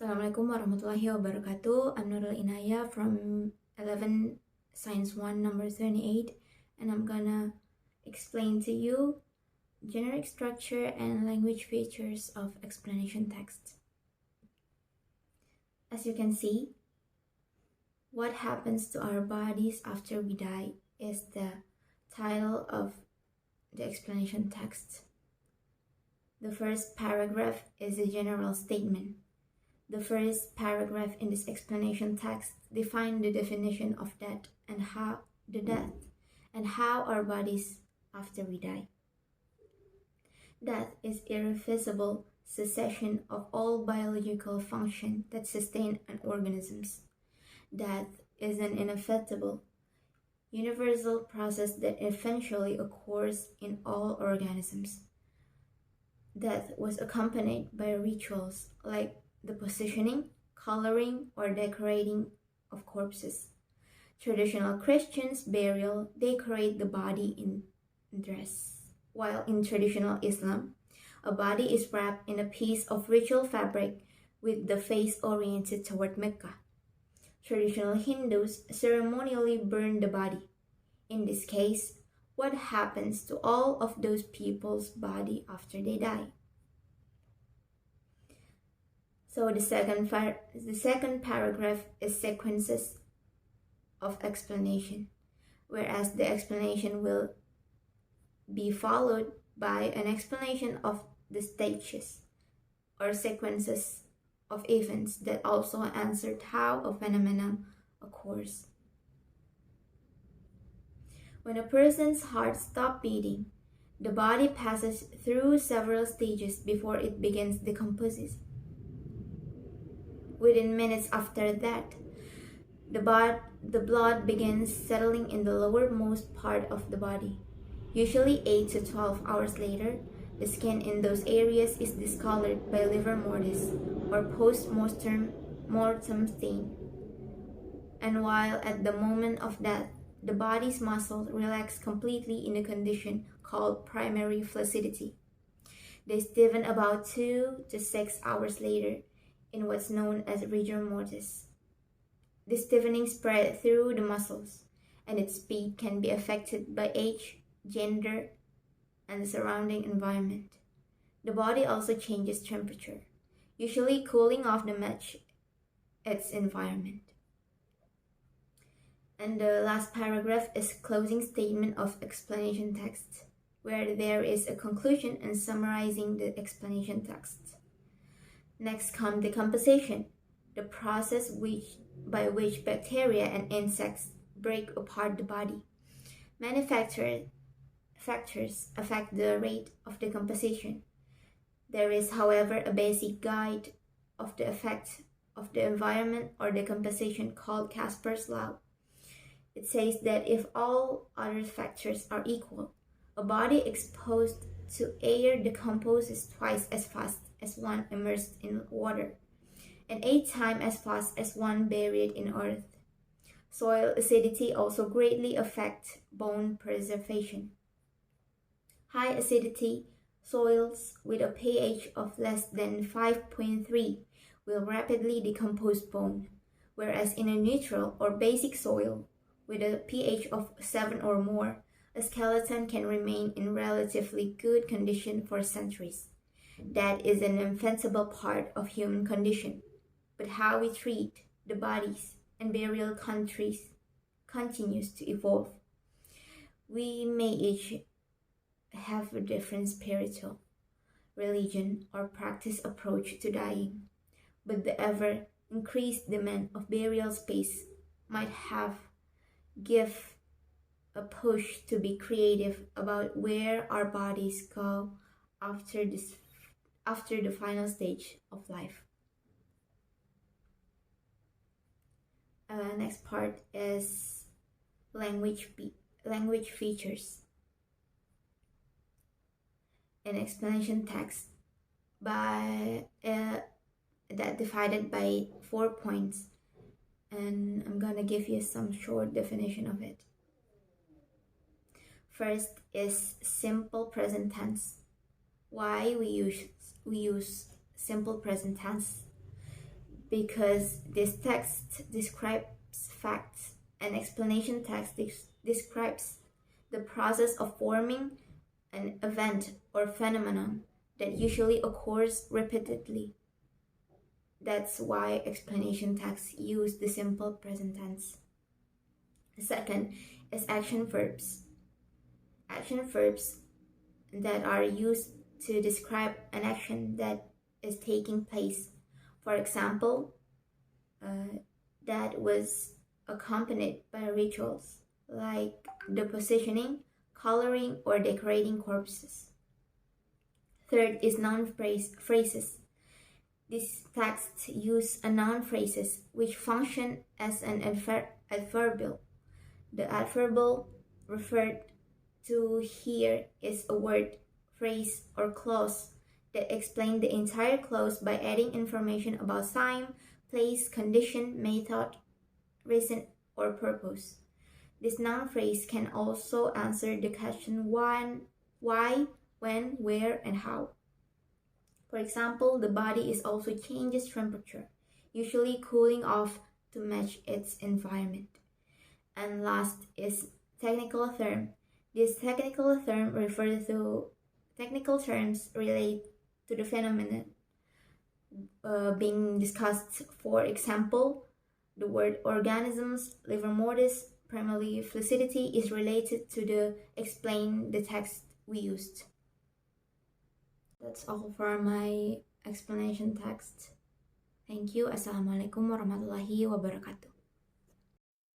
Assalamualaikum warahmatullahi wabarakatuh. I'm Nurul Inayah from 11 Science 1 number 28, and I'm gonna explain to you generic structure and language features of explanation text. As you can see, what happens to our bodies after we die is the title of the explanation text. The first paragraph is a general statement. The first paragraph in this explanation text defines the definition of death and how our bodies after we die. Death is irreversible cessation of all biological function that sustain an organisms. Death is an inevitable, universal process that eventually occurs in all organisms. Death was accompanied by rituals like the positioning, coloring, or decorating of corpses. Traditional Christians burial decorate the body in dress, while in traditional Islam, a body is wrapped in a piece of ritual fabric with the face oriented toward Mecca. Traditional Hindus ceremonially burn the body. In this case, what happens to all of those people's body after they die? So the second paragraph is sequences of explanation, whereas the explanation will be followed by an explanation of the stages or sequences of events that also answered how a phenomenon occurs. When a person's heart stops beating, the body passes through several stages before it begins decomposing. Within minutes after that, the blood begins settling in the lowermost part of the body. Usually 8 to 12 hours later, the skin in those areas is discolored by livor mortis or post-mortem stain. And while at the moment of death, the body's muscles relax completely in a condition called primary flaccidity. They stiffen about 2 to 6 hours later in what's known as rigor mortis. The stiffening spread through the muscles, and its speed can be affected by age, gender, and the surrounding environment. The body also changes temperature, usually cooling off to match its environment. And the last paragraph is closing statement of explanation text, where there is a conclusion and summarizing the explanation text. Next comes decomposition, the process by which bacteria and insects break apart the body. Many factors affect the rate of decomposition. There is, however, a basic guide of the effect of the environment or decomposition called Casper's law. It says that if all other factors are equal, a body exposed to air decomposes twice as fast as one immersed in water, and 8 times as fast as one buried in earth. Soil acidity also greatly affects bone preservation. High acidity soils with a pH of less than 5.3 will rapidly decompose bone, whereas in a neutral or basic soil with a pH of 7 or more, a skeleton can remain in relatively good condition for centuries. That is an invincible part of human condition, but how we treat the bodies and burial countries continues to evolve. We may each have a different spiritual, religion, or practice approach to dying, but the ever increased demand of burial space might have give a push to be creative about where our bodies go after the final stage of life. Next part is language features. An explanation text by that divided by 4 points, and I'm gonna give you some short definition of it. First is simple present tense. Why we use simple present tense? because this text describes facts and explanation text describes the process of forming an event or phenomenon that usually occurs repeatedly. That's why explanation texts use the simple present tense. The second is action verbs. Action verbs that are used to describe an action that is taking place. For example, that was accompanied by rituals like the positioning, coloring, or decorating corpses. Third is noun phrases. These texts use a noun phrases which function as an adverbial. The adverbial referred to here is a word, phrase, or clause that explain the entire clause by adding information about time, place, condition, method, reason, or purpose. This noun phrase can also answer the question why, when, where, and how. For example, the body is also changes temperature, usually cooling off to match its environment. And last is technical term. This technical term refers to technical terms relate to the phenomenon being discussed. For example, the word organisms, livor mortis, primarily flaccidity is related to the explain the text we used. That's all for my explanation text. Thank you. Assalamualaikum warahmatullahi wabarakatuh.